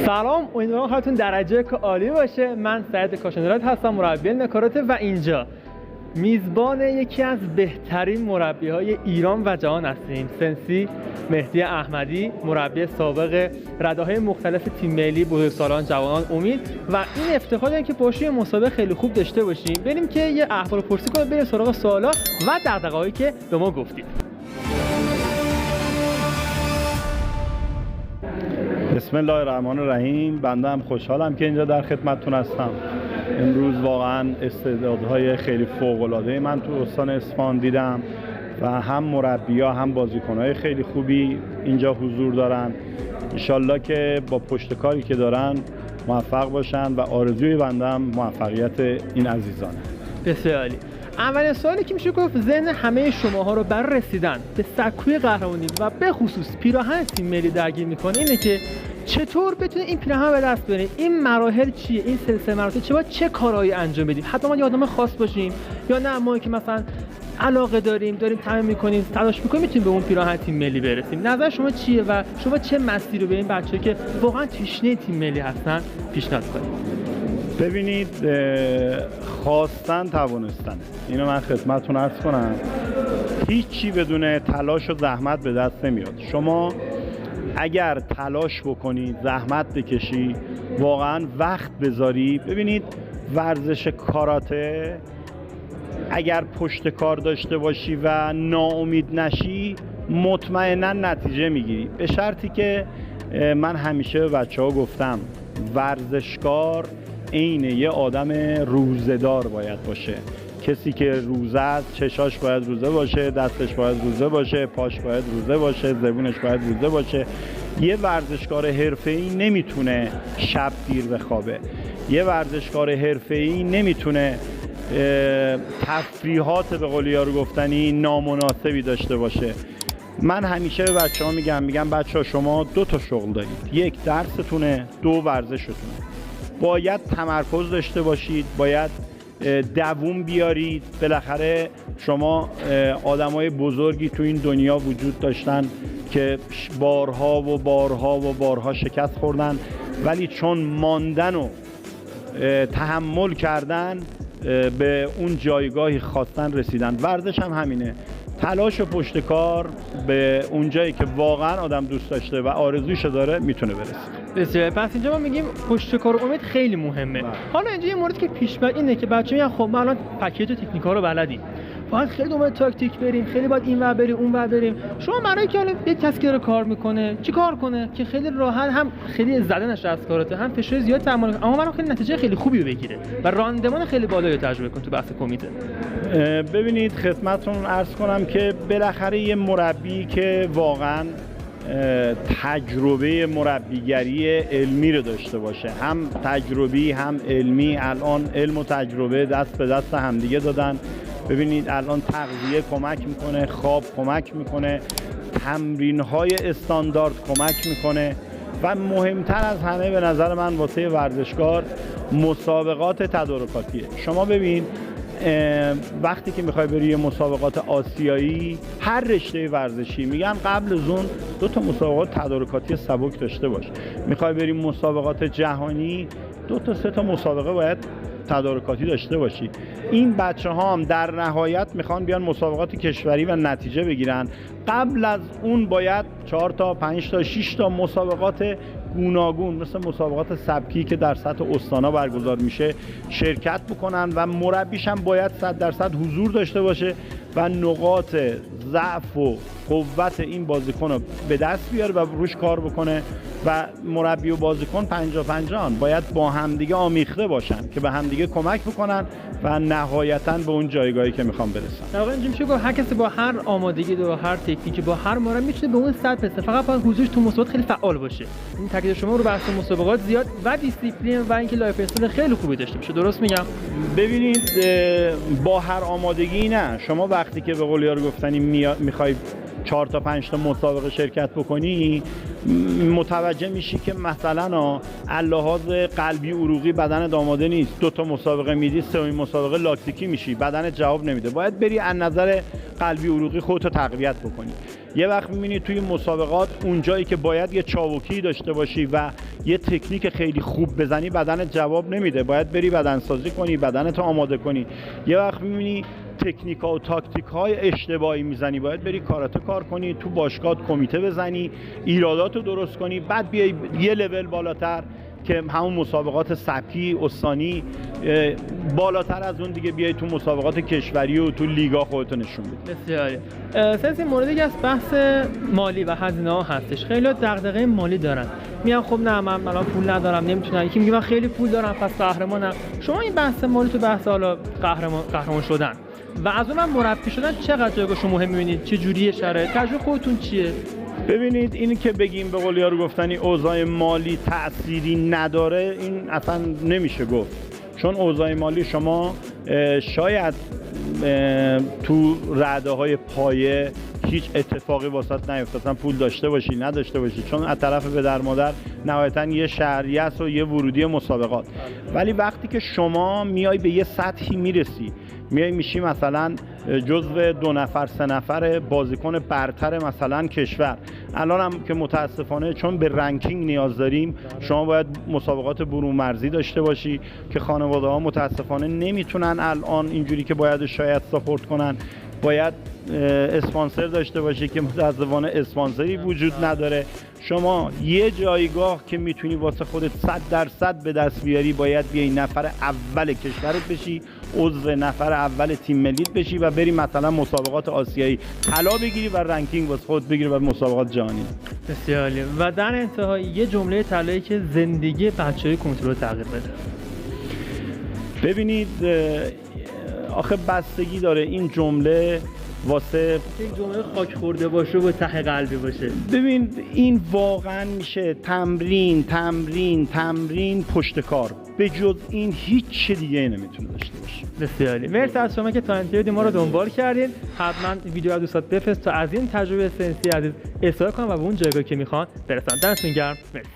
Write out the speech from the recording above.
سلام، امیدوارم حالتون درجه عالی باشه. من سعید کاشانی‌راد هستم، مربی نکاراته و اینجا میزبان یکی از بهترین مربی‌های ایران و جهان هستیم. سنسی مهدی احمدی، مربی سابق رده‌های مختلف تیم ملی بزرگسالان جوانان امید و این افتخار داریم که پشت مسابقه خیلی خوب داشته باشیم. بریم که یه احوالپرسی کنیم، بریم سراغ سوالا و دغدغه‌هایی که به ما گفتید. بسم الله الرحمن الرحیم. بنده هم خوشحالم که اینجا در خدمتتون هستم. امروز واقعا استعدادهای خیلی فوق‌العاده من تو استان اصفهان دیدم و هم مربی‌ها هم بازیکن‌های خیلی خوبی اینجا حضور دارن. انشالله که با پشت کاری که دارن موفق باشن و آرزوی بنده هم موفقیت این عزیزانه. بسیار عالی. اولین سوالی که میشه گفت ذهن همه شماها رو برای رسیدن به سکوی قهرمانی و به خصوص پیراهن تیم ملی درگیر میکنه اینه که چطور بتونه این پیراهن به دست بیاره؟ این مراحل چیه؟ این سلسله مراتب چه کارهایی انجام بدیم؟ حتی ما یه آدم خاص باشیم یا نه ما که مثلا علاقه داریم تمرین میکنیم، تلاش میکنیم میتونیم به اون پیراهن تیم ملی برسیم. نظر شما چیه و شما چه مسیری رو به این بچه‌ها که واقعا تشنه تیم ملی هستن پیشنهاد کنید؟ ببینید، خواستن توانستن، اینو من خدمتتون عرض کنم. هیچی بدون تلاش و زحمت به دست نمیاد. شما اگر تلاش بکنی، زحمت بکشی، واقعا وقت بذاری، ببینید ورزش کاراته اگر پشت کار داشته باشی و ناامید نشی مطمئنا نتیجه میگیری، به شرطی که من همیشه به بچه‌ها گفتم ورزشکار عین یه آدم روزه‌دار باید باشه. کسی که روزه است، چشاش باید روزه باشه، دستش باید روزه باشه، پاش باید روزه باشه، زبونش باید روزه باشه. یه ورزشکار حرفه‌ای نمیتونه شب دیر بخوابه. یه ورزشکار حرفه‌ای نمیتونه تفریحات به قول یارو گفتنی نامناسبی داشته باشه. من همیشه به بچه‌ها میگم بچه‌ها شما دو تا شغل دارید، یک درستونه، دو ورزشتونه. باید تمرکز داشته باشید، باید دووم بیارید. بالاخره شما آدمای بزرگی تو این دنیا وجود داشتن که بارها و بارها و بارها شکست خوردن، ولی چون ماندن و تحمل کردن به اون جایگاهی خواستن رسیدن. ورزش هم همینه، تلاش و پشت کار به اون جایی که واقعا آدم دوست داشته و آرزوش داره میتونه برسه. بسیار. پس اینجا ما میگیم پشت کار و امید خیلی مهمه. حالا اینجا یه موردی که پیش میاد اینه که بچه‌ها میگن خب ما الان پکیج تکنیکا رو بلدیم، باید خیلی دنبال تاکتیک بریم، خیلی باید این ور بریم اون ور بریم. شما برای که الان یه کسی که کار میکنه چی کار کنه که خیلی راحت هم خیلی زده نشه از کاراته، هم فشار زیاد تحمل کنه، اما خیلی نتیجه خیلی خوبی بگیره و راندمان خیلی بالایی تجربه کنه تو بحث کمیته؟ ببینید خدمتتون عرض کنم که بالاخره یه مربی که واقعا تجربه مربیگری علمی رو داشته باشه، هم تجربی هم علمی، الان علم و تجربه دست به دست همدیگه دادن. ببینید الان تغذیه کمک میکنه، خواب کمک میکنه، تمرین‌های استاندارد کمک میکنه و مهمتر از همه به نظر من واسه ورزشکار مسابقات تدارکاتیه. شما ببین وقتی که میخوای بری یه مسابقات آسیایی، هر رشته ورزشی میگن قبل از اون 2 تا مسابقات تدارکاتی سبک داشته باش. میخوای بری مسابقات جهانی 2 تا 3 تا مسابقه باید تدارکاتی داشته باشی. این بچه‌ها هم در نهایت میخوان بیان مسابقات کشوری و نتیجه بگیرن. قبل از اون باید 4 تا 5 تا 6 تا مسابقات گوناگون مثل مسابقات سبکی که در سطح استانا برگزار میشه شرکت بکنن و مربیش هم باید 100% حضور داشته باشه و نقاط ضعف و قوت این بازیکن رو به دست بیاره و روش کار بکنه و مربی و بازیکن 50-50 باید با همدیگه آمیخته باشن که به همدیگه کمک بکنن و نهایتاً به اون جایگاهی که میخوام برسن. در واقع اینجوری میشه گفت هر کسی با هر آمادگی و هر تکنیکی با هر مربی میتونه به اون سطح برسه، فقط باید حضورش تو مسابقات خیلی فعال باشه. این تاکید شما رو بحث مسابقات زیاد و دیسیپلین و اینکه لایف استایل خیلی خوبی داشته باشه. درست میگم؟ ببینید با هر آمادگی نه، شما وقتی که به قول یارو گفتنی میخوای 4 تا 5 تا مسابقه شرکت بکنی متوجه میشی که مثلا لحاظ قلبی عروقی بدن آماده نیست، 2 تا مسابقه میدی، 3مین مسابقه لاکتیکی میشی، بدن جواب نمیده، باید بری از نظر قلبی عروقی خودتو تقویت بکنی. یه وقت میبینی توی مسابقات اونجایی که باید یه چاوکی داشته باشی و یه تکنیک خیلی خوب بزنی بدن جواب نمیده، باید بری بدن سازی کنی، بدنتو آماده کنی. یه وقت میبینی تکنیک‌ها و تاکتیک‌های اشتباهی میزنی، باید بری کاراته کار کنی، تو باشگاه کمیته بزنی، ایراداتو درست کنی، بعد بیای یه لول بالاتر که همون مسابقات سبکی استانی، بالاتر از اون دیگه بیای تو مسابقات کشوری و تو لیگا خودتو نشون بدی. بسیاری. سیاسی موردی که از بحث مالی و هزینه ها هستش. خیلی دغدغه مالی دارن، میگن خب نه من الان پول ندارم نمیتونم، یکی میگه من خیلی پول دارم پس قهرمانم. شما این بحث مالی تو بحث حالا قهرمان شدن و از اون مربی شدن چقدر جایگاهش مهم می‌بینید؟ چه جوریه شرایط؟ تجربه خودتون چیه؟ ببینید این که بگیم به قول یارو گفتنی اوضاع مالی تأثیری نداره، این اصلا نمیشه گفت، چون اوضاع مالی شما شاید تو رعده‌های پایه هیچ اتفاقی واسط نیفته، اصلا پول داشته باشی نداشته باشی، چون از طرف پدر مادر نهایتاً یه شهریه است و یه ورودی مسابقات. ولی وقتی که شما میای به یه سطحی میرسی، میای میشی مثلا جزو 2 نفر 3 نفر بازیکن برتر مثلا کشور، الان هم که متاسفانه چون به رنکینگ نیاز داریم شما باید مسابقات برون مرزی داشته باشی که خانواده ها متاسفانه نمیتونن الان اینجوری که باید شاید ساپورت کنن، باید اسپانسر داشته باشی که متاسفانه اسپانسری وجود نداره. شما یه جایگاه که میتونی واسه خودت 100% به دست بیاری باید بیای نفر اول کشورت بشی، عضو نفر اول تیم ملیت بشی و بری مثلا مسابقات آسیایی طلا بگیری و رنکینگ واسه خودت بگیری و مسابقات جهانی. بسیاری. و در انتهای یه جمله طلایی که زندگی بچه‌های کمیته رو تغییر بده. ببینید آخه بستگی داره این جمله واسه یک جمله خاک خورده باشه و ته قلبی باشه. ببین این واقعا میشه تمرین تمرین تمرین پشت کار، به جز این هیچ چیز دیگه نمیتونه داشته باشه. بسیاری. مرسی از شما که تا انتهای ما رو دنبال کردین. حتما ویدیو از دوستات بفرست تا از این تجربه سنسی عزیز استفاده کنن و به اون جایگاهی که میخوان برسن. دمتون گرم. مرسی.